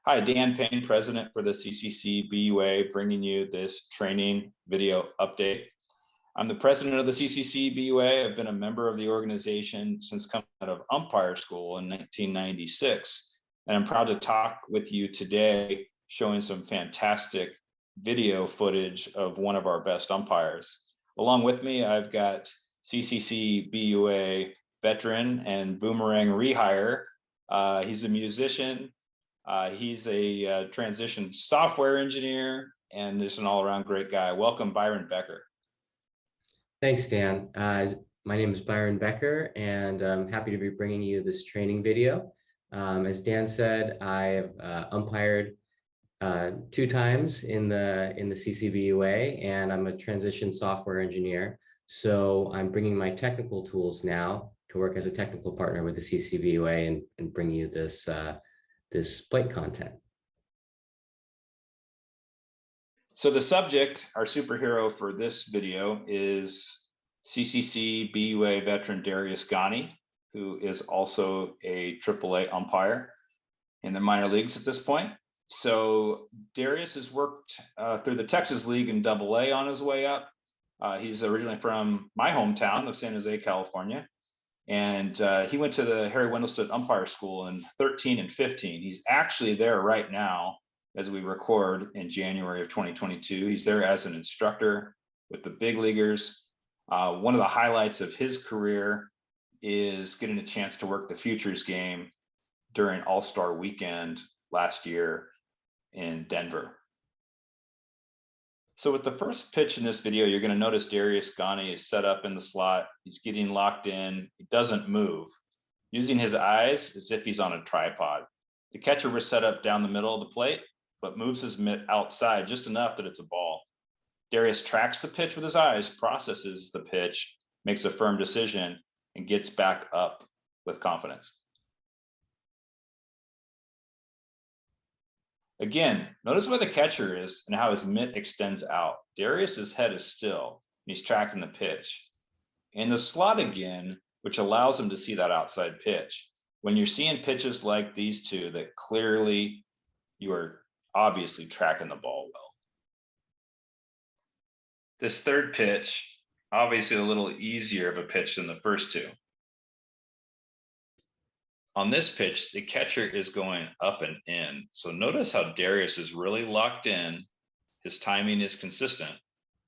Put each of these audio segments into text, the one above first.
Hi, Dan Payne, President for the CCCBUA, bringing you this training video update. I'm the president of the CCCBUA. I've been a member of the organization since coming out of Umpire School in 1996. And I'm proud to talk with you today, showing some fantastic video footage of one of our best umpires. Along with me, I've got CCCBUA Veteran and Boomerang Rehire. He's a musician. He's a transition software engineer and just an all-around great guy. Welcome, Byron Becker. Thanks, Dan. My name is Byron Becker, and I'm happy to be bringing you this training video. As Dan said, I've umpired 2 times in the CCBUA, and I'm a transition software engineer. So I'm bringing my technical tools now to work as a technical partner with the CCCBUA and bring you this plate content. So the subject, our superhero for this video, is CCCBUA Veteran Darius Ghani, who is also a AAA umpire in the minor leagues at this point. So Darius has worked through the Texas League in AA on his way up. He's originally from my hometown of San Jose, California. And he went to the Harry Wendelstedt Umpire School in 13 and 15. He's actually there right now as we record in January of 2022. He's there as an instructor with the big leaguers. One of the highlights of his career is getting a chance to work the Futures Game during All-Star Weekend last year in Denver. So with the first pitch in this video, you're going to notice Darius Ghani is set up in the slot. He's getting locked in. He doesn't move, using his eyes as if he's on a tripod. The catcher was set up down the middle of the plate, but moves his mitt outside just enough that it's a ball. Darius tracks the pitch with his eyes, processes the pitch, makes a firm decision, and gets back up with confidence. Again, notice where the catcher is and how his mitt extends out. Darius's head is still, and he's tracking the pitch. In the slot again, which allows him to see that outside pitch. When you're seeing pitches like these two, that clearly you are obviously tracking the ball well. This third pitch, obviously a little easier of a pitch than the first two. On this pitch, the catcher is going up and in. So notice how Darius is really locked in. His timing is consistent.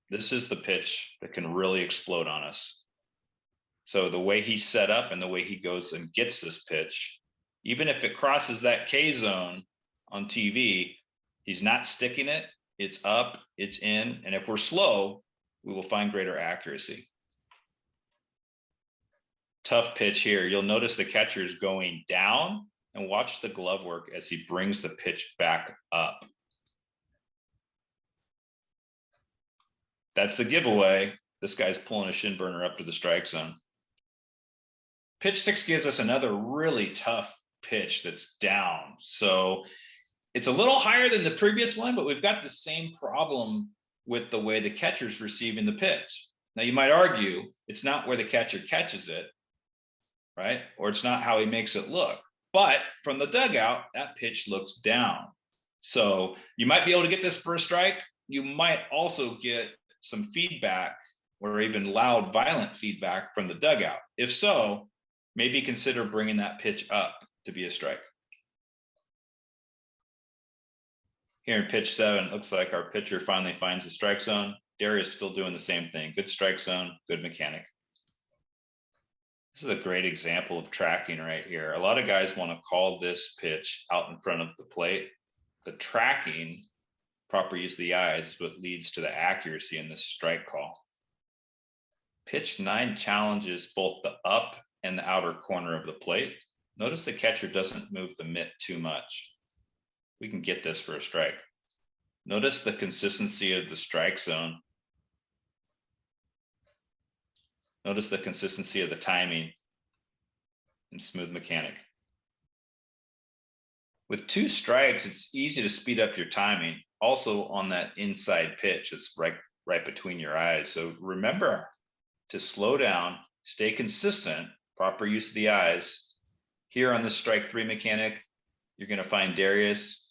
This is the pitch that can really explode on us. So the way he's set up and the way he goes and gets this pitch, even if it crosses that K zone on TV, he's not sticking it. It's up, it's in. And if we're slow, we will find greater accuracy. Tough pitch here. You'll notice the catcher is going down, and watch the glove work as he brings the pitch back up. That's the giveaway. This guy's pulling a shin burner up to the strike zone. Pitch 6 gives us another really tough pitch that's down. So it's a little higher than the previous one, but we've got the same problem with the way the catcher's receiving the pitch. Now you might argue it's not where the catcher catches it, right? Or it's not how he makes it look. But from the dugout, that pitch looks down. So you might be able to get this for a strike. You might also get some feedback or even loud, violent feedback from the dugout. If so, maybe consider bringing that pitch up to be a strike. Here in pitch 7, it looks like our pitcher finally finds the strike zone. Darius still doing the same thing. Good strike zone, good mechanic. This is a great example of tracking right here. A lot of guys want to call this pitch out in front of the plate. The tracking, proper use of the eyes, is what leads to the accuracy in this strike call. Pitch 9 challenges both the up and the outer corner of the plate. Notice the catcher doesn't move the mitt too much. We can get this for a strike. Notice the consistency of the strike zone. Notice the consistency of the timing and smooth mechanic. With 2 strikes, it's easy to speed up your timing. Also on that inside pitch, it's right between your eyes. So remember to slow down, stay consistent, proper use of the eyes. Here on this strike 3 mechanic, you're going to find Darius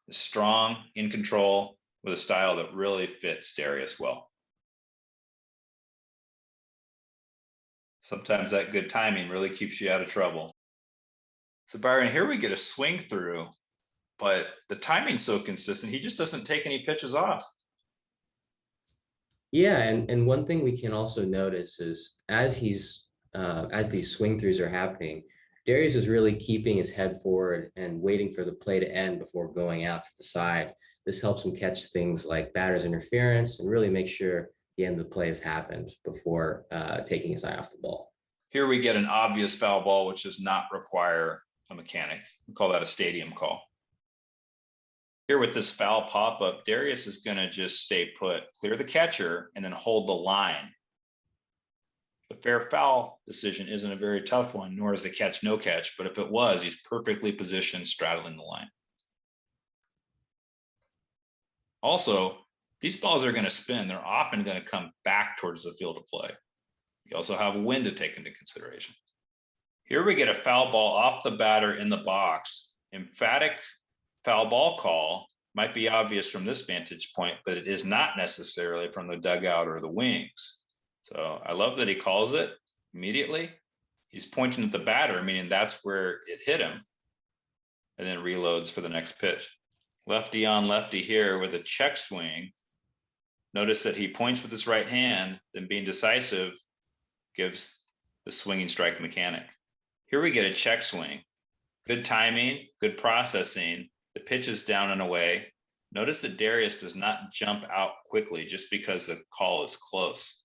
is strong, in control, with a style that really fits Darius well. Sometimes that good timing really keeps you out of trouble. So Byron, here we get a swing through, but the timing's so consistent, he just doesn't take any pitches off. Yeah, and one thing we can also notice is as these swing throughs are happening, Darius is really keeping his head forward and waiting for the play to end before going out to the side. This helps him catch things like batter's interference and really make sure the end of the play has happened before taking his eye off the ball. Here we get an obvious foul ball, which does not require a mechanic. We call that a stadium call. Here with this foul pop-up, Darius is going to just stay put, clear the catcher, and then hold the line. The fair foul decision isn't a very tough one, nor is the catch no catch, but if it was, he's perfectly positioned straddling the line. Also, these balls are going to spin. They're often going to come back towards the field of play. You also have wind to take into consideration. Here we get a foul ball off the batter in the box. Emphatic foul ball call might be obvious from this vantage point, but it is not necessarily from the dugout or the wings. So I love that he calls it immediately. He's pointing at the batter, meaning that's where it hit him, and then reloads for the next pitch. Lefty on lefty here with a check swing. Notice that he points with his right hand, then being decisive gives the swinging strike mechanic. Here we get a check swing. Good timing, good processing. The pitch is down and away. Notice that Darius does not jump out quickly just because the call is close.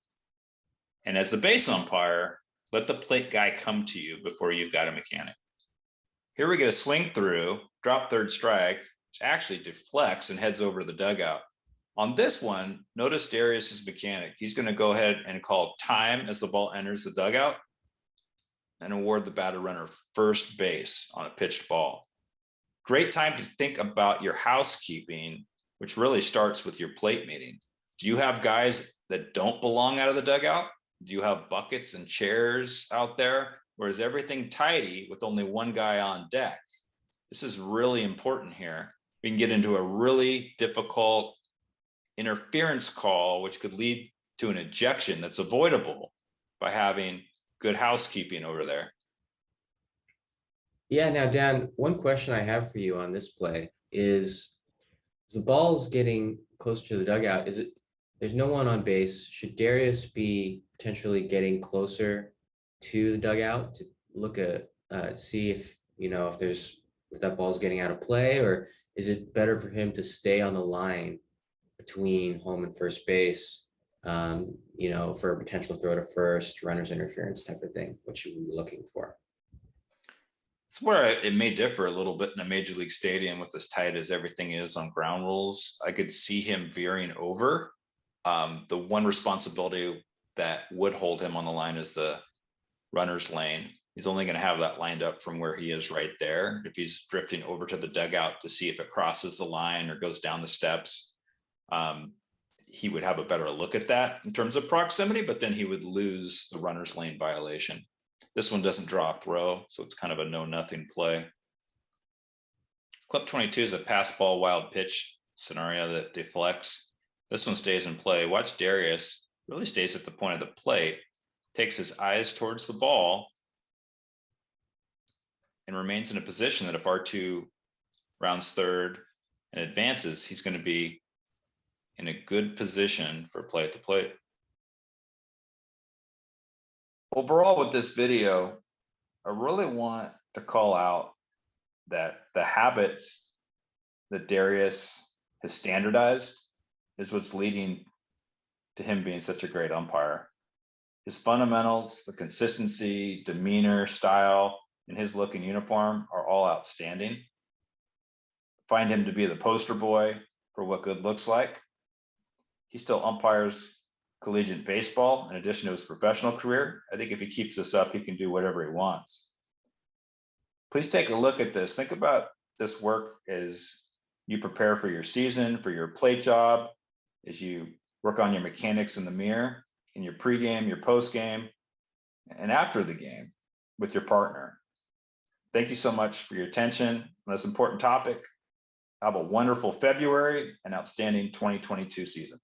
And as the base umpire, let the plate guy come to you before you've got a mechanic. Here we get a swing through, drop third strike, which actually deflects and heads over to the dugout. On this one, notice Darius's mechanic. He's going to go ahead and call time as the ball enters the dugout and award the batter runner first base on a pitched ball. Great time to think about your housekeeping, which really starts with your plate meeting. Do you have guys that don't belong out of the dugout? Do you have buckets and chairs out there? Or is everything tidy with only one guy on deck? This is really important here. We can get into a really difficult interference call, which could lead to an ejection that's avoidable by having good housekeeping over there. Yeah, now Dan, one question I have for you on this play is the ball's getting close to the dugout. There's no one on base. Should Darius be potentially getting closer to the dugout to look at see if if that ball's getting out of play, or is it better for him to stay on the line between home and first base, for a potential throw to first, runner's interference type of thing? What should we be looking for? It's where it may differ a little bit in a major league stadium with as tight as everything is on ground rules. I could see him veering over. The one responsibility that would hold him on the line is the runner's lane. He's only going to have that lined up from where he is right there. If he's drifting over to the dugout to see if it crosses the line or goes down the steps, he would have a better look at that in terms of proximity, but then he would lose the runner's lane violation. This one doesn't draw a throw, so it's kind of a no-nothing play. Clip 22 is a pass ball wild pitch scenario that deflects. This one stays in play. Watch Darius really stays at the point of the plate, takes his eyes towards the ball, and remains in a position that if R2 rounds third and advances, he's going to be in a good position for play at the plate. Overall, with this video, I really want to call out that the habits that Darius has standardized is what's leading to him being such a great umpire. His fundamentals, the consistency, demeanor, style, and his look in uniform are all outstanding. Find him to be the poster boy for what good looks like. He still umpires collegiate baseball in addition to his professional career. I think if he keeps this up, he can do whatever he wants. Please take a look at this. Think about this work as you prepare for your season, for your plate job, as you work on your mechanics in the mirror, in your pregame, your postgame, and after the game with your partner. Thank you so much for your attention on this important topic. Have a wonderful February and outstanding 2022 season.